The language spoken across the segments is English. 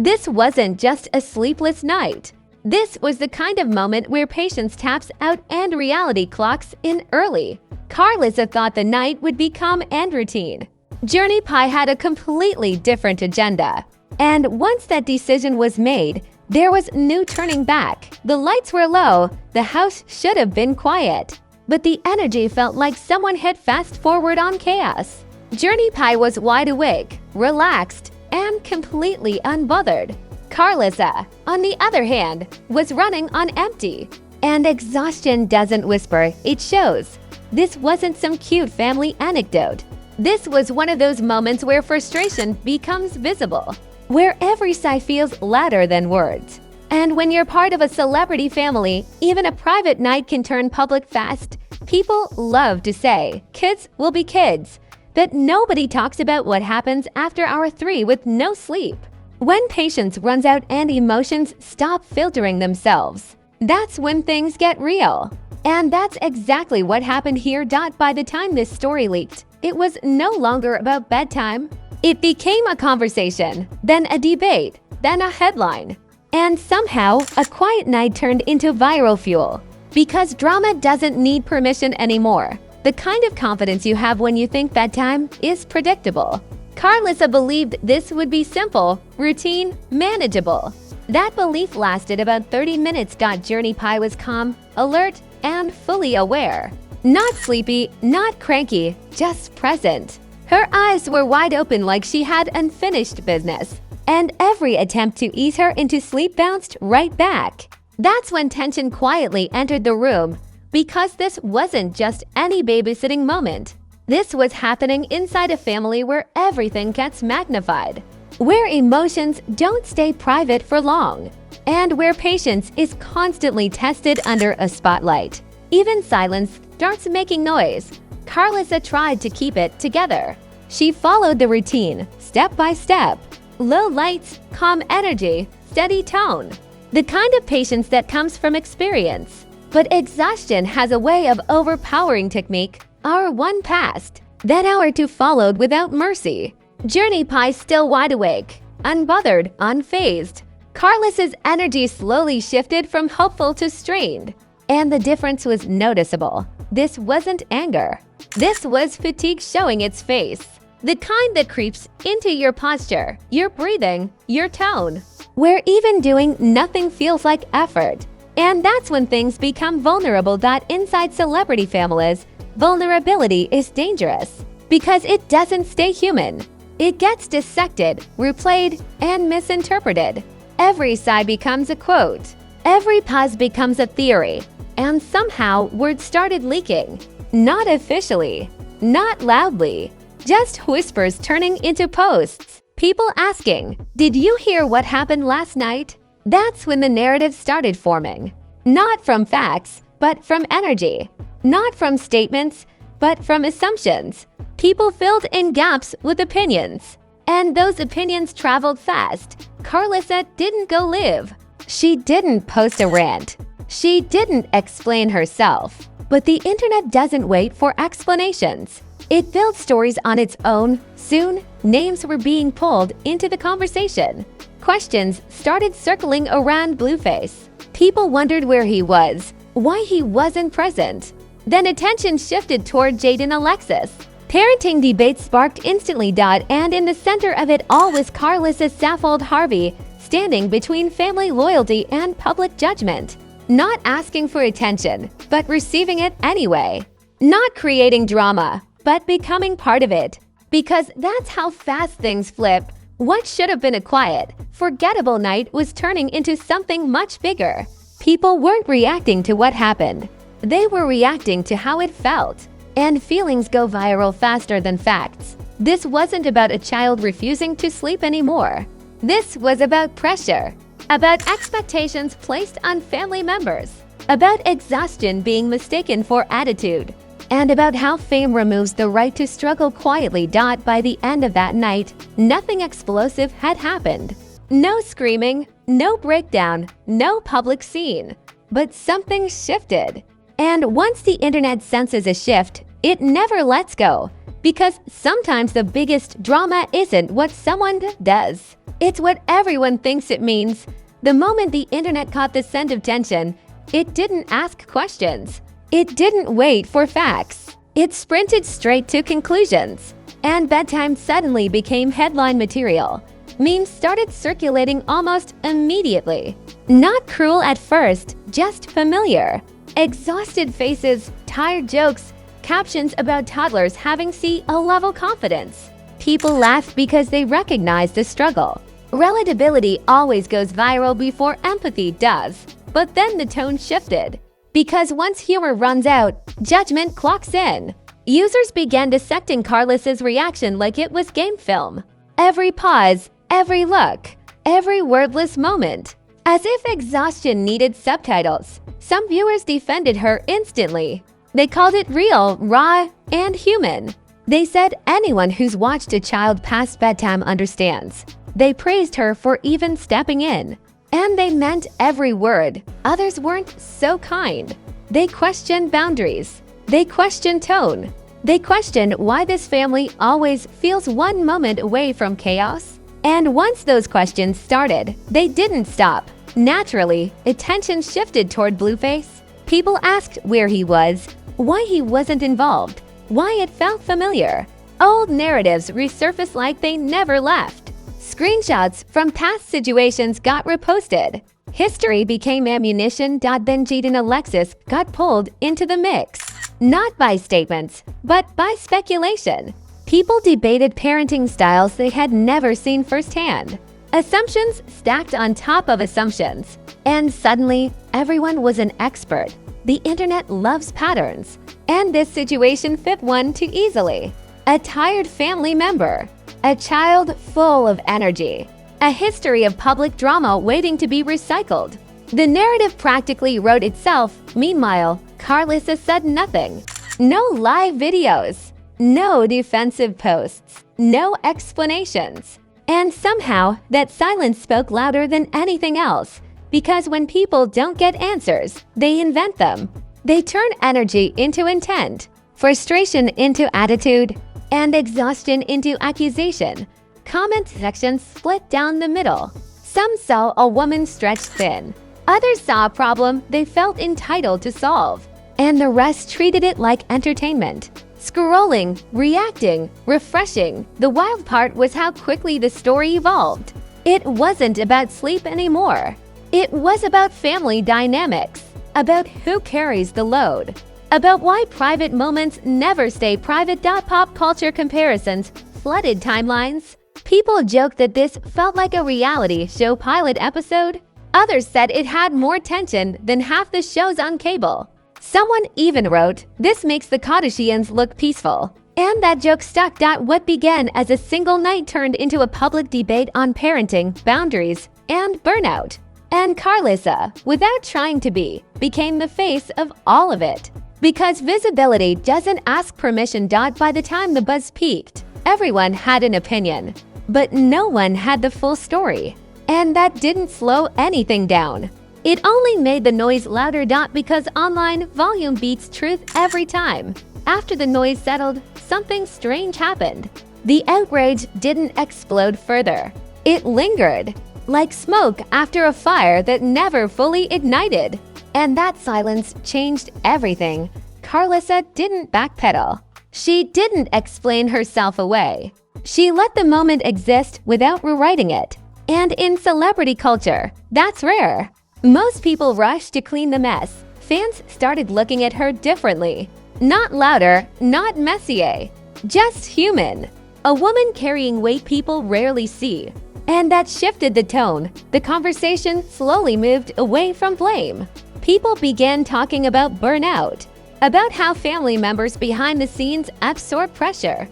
This wasn't just a sleepless night. This was the kind of moment where patience taps out and reality clocks in early. Karlissa thought the night would be calm and routine. Journey Pie had a completely different agenda. And once that decision was made, there was no turning back. The lights were low, the house should have been quiet. But the energy felt like someone had fast forward on chaos. Journey Pie was wide awake, relaxed, and completely unbothered. Karlissa, on the other hand, was running on empty. And exhaustion doesn't whisper, it shows. This wasn't some cute family anecdote. This was one of those moments where frustration becomes visible, where every sigh feels louder than words. And when you're part of a celebrity family, even a private night can turn public fast. People love to say, kids will be kids, but nobody talks about what happens after hour 3 with no sleep. When patience runs out and emotions stop filtering themselves, that's when things get real. And that's exactly what happened here. By the time this story leaked, it was no longer about bedtime. It became a conversation, then a debate, then a headline. And somehow, a quiet night turned into viral fuel. Because drama doesn't need permission anymore. The kind of confidence you have when you think bedtime is predictable. Karlissa believed this would be simple, routine, manageable. That belief lasted about 30 minutes. Journey Pie was calm, alert, and fully aware. Not sleepy, not cranky, just present. Her eyes were wide open like she had unfinished business. And every attempt to ease her into sleep bounced right back. That's when tension quietly entered the room. Because this wasn't just any babysitting moment. This was happening inside a family where everything gets magnified, where emotions don't stay private for long, and where patience is constantly tested under a spotlight. Even silence starts making noise. Karlissa tried to keep it together. She followed the routine, step by step. Low lights, calm energy, steady tone. The kind of patience that comes from experience. But exhaustion has a way of overpowering technique. Hour 1 passed. Then hour 2 followed without mercy. Journey Pie still wide awake, unbothered, unfazed. Karlissa's energy slowly shifted from hopeful to strained. And the difference was noticeable. This wasn't anger. This was fatigue showing its face. The kind that creeps into your posture, your breathing, your tone. Where even doing nothing feels like effort. And that's when things become vulnerable. Inside celebrity families, vulnerability is dangerous because it doesn't stay human. It gets dissected, replayed, and misinterpreted. Every sigh becomes a quote. Every pause becomes a theory. And somehow, words started leaking. Not officially, not loudly, just whispers turning into posts. People asking, "Did you hear what happened last night?" That's when the narrative started forming. Not from facts, but from energy. Not from statements, but from assumptions. People filled in gaps with opinions. And those opinions traveled fast. Karlissa didn't go live. She didn't post a rant. She didn't explain herself. But the internet doesn't wait for explanations. It builds stories on its own. Soon, names were being pulled into the conversation. Questions started circling around Blueface. People wondered where he was, why he wasn't present. Then attention shifted toward Jade and Alexis. Parenting debates sparked instantly. And in the center of it all was Karlissa's Saffold Harvey, standing between family loyalty and public judgment. Not asking for attention, but receiving it anyway. Not creating drama, but becoming part of it. Because that's how fast things flip. What should have been a quiet, forgettable night was turning into something much bigger. People weren't reacting to what happened. They were reacting to how it felt. And feelings go viral faster than facts. This wasn't about a child refusing to sleep anymore. This was about pressure, about expectations placed on family members, about exhaustion being mistaken for attitude, and about how fame removes the right to struggle quietly. By the end of that night, nothing explosive had happened. No screaming, no breakdown, no public scene. But something shifted. And once the internet senses a shift, it never lets go. Because sometimes the biggest drama isn't what someone does. It's what everyone thinks it means. The moment the internet caught the scent of tension, it didn't ask questions. It didn't wait for facts. It sprinted straight to conclusions. And bedtime suddenly became headline material. Memes started circulating almost immediately. Not cruel at first, just familiar. Exhausted faces, tired jokes, captions about toddlers having C-level confidence. People laugh because they recognize the struggle. Relatability always goes viral before empathy does. But then the tone shifted. Because once humor runs out, judgment clocks in. Users began dissecting Karlissa's reaction like it was game film. Every pause, every look, every wordless moment. As if exhaustion needed subtitles. Some viewers defended her instantly. They called it real, raw, and human. They said anyone who's watched a child past bedtime understands. They praised her for even stepping in. And they meant every word. Others weren't so kind. They questioned boundaries. They questioned tone. They questioned why this family always feels one moment away from chaos. And once those questions started, they didn't stop. Naturally, attention shifted toward Blueface. People asked where he was, why he wasn't involved, why it felt familiar. Old narratives resurfaced like they never left. Screenshots from past situations got reposted. History became ammunition. Then Jade and Alexis got pulled into the mix. Not by statements, but by speculation. People debated parenting styles they had never seen firsthand. Assumptions stacked on top of assumptions. And suddenly, everyone was an expert. The internet loves patterns. And this situation fit one too easily. A tired family member. A child full of energy. A history of public drama waiting to be recycled. The narrative practically wrote itself. Meanwhile, Karlissa said nothing. No live videos. No defensive posts. No explanations. And somehow, that silence spoke louder than anything else. Because when people don't get answers, they invent them. They turn energy into intent, frustration into attitude, and exhaustion into accusation. Comment sections split down the middle. Some saw a woman stretched thin. Others saw a problem they felt entitled to solve. And the rest treated it like entertainment. Scrolling, reacting, refreshing. The wild part was how quickly the story evolved. It wasn't about sleep anymore. It was about family dynamics. About who carries the load. About why private moments never stay private. Pop culture comparisons flooded timelines. People joked that this felt like a reality show pilot episode. Others said it had more tension than half the shows on cable. Someone even wrote, "This makes the Kardashians look peaceful." And that joke stuck. What began as a single night turned into a public debate on parenting, boundaries, and burnout. And Karlissa, without trying to be, became the face of all of it. Because visibility doesn't ask permission. By the time the buzz peaked, everyone had an opinion. But no one had the full story. And that didn't slow anything down. It only made the noise louder. Because online volume beats truth every time. After the noise settled, something strange happened. The outrage didn't explode further. It lingered, like smoke after a fire that never fully ignited. And that silence changed everything. Karlissa didn't backpedal. She didn't explain herself away. She let the moment exist without rewriting it. And in celebrity culture, that's rare. Most people rush to clean the mess. Fans started looking at her differently. Not louder, not Messier, just human. A woman carrying weight people rarely see. And that shifted the tone. The conversation slowly moved away from blame. People began talking about burnout, about how family members behind the scenes absorb pressure,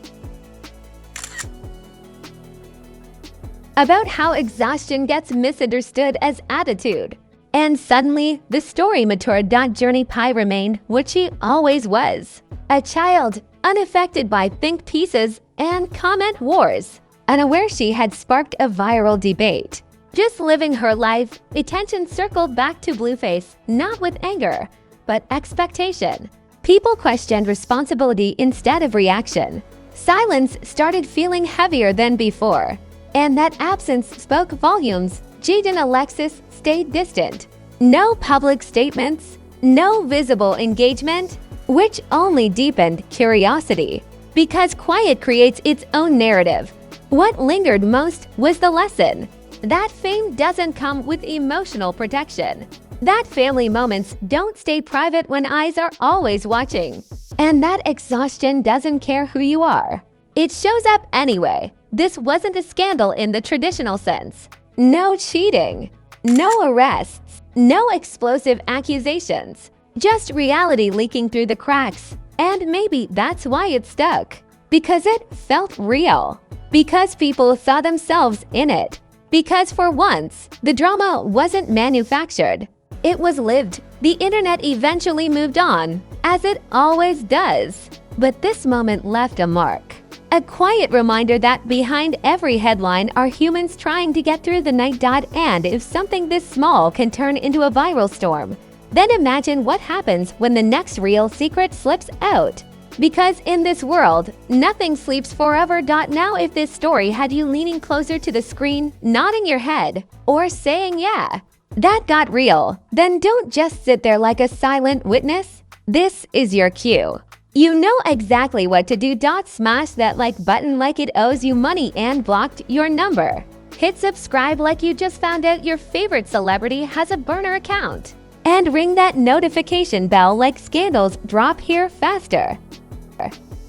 about how exhaustion gets misunderstood as attitude. And suddenly, the story matured. Journey Pie remained what she always was. A child, unaffected by think pieces and comment wars. Unaware she had sparked a viral debate. Just living her life, attention circled back to Blueface, not with anger, but expectation. People questioned responsibility instead of reaction. Silence started feeling heavier than before. And that absence spoke volumes. Jade and Alexis stayed distant. No public statements, no visible engagement, which only deepened curiosity. Because quiet creates its own narrative. What lingered most was the lesson that fame doesn't come with emotional protection. That family moments don't stay private when eyes are always watching. And that exhaustion doesn't care who you are. It shows up anyway. This wasn't a scandal in the traditional sense. No cheating, no arrests, no explosive accusations. Just reality leaking through the cracks. And maybe that's why it stuck. Because it felt real. Because people saw themselves in it. Because for once, the drama wasn't manufactured. It was lived. The internet eventually moved on, as it always does. But this moment left a mark. A quiet reminder that behind every headline are humans trying to get through the night. And if something this small can turn into a viral storm, then imagine what happens when the next real secret slips out. Because in this world, nothing sleeps forever. Now, if this story had you leaning closer to the screen, nodding your head, or saying yeah, that got real, then don't just sit there like a silent witness. This is your cue. You know exactly what to do. Smash that like button like it owes you money and blocked your number. Hit subscribe like you just found out your favorite celebrity has a burner account. And ring that notification bell like scandals drop here faster.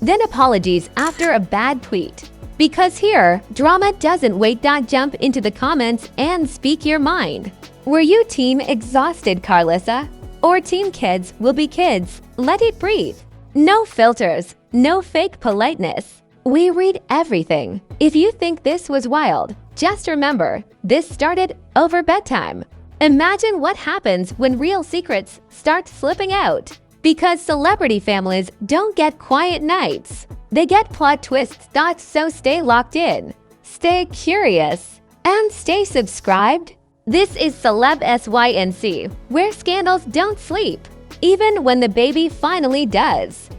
Then apologies after a bad tweet. Because here, drama doesn't wait. Jump into the comments and speak your mind. Were you team exhausted, Karlissa? Or team kids will be kids? Let it breathe. No filters, no fake politeness. We read everything. If you think this was wild, just remember, this started over bedtime. Imagine what happens when real secrets start slipping out. Because celebrity families don't get quiet nights. They get plot twists. So stay locked in, stay curious, and stay subscribed. This is Celeb SYNC, where scandals don't sleep, even when the baby finally does.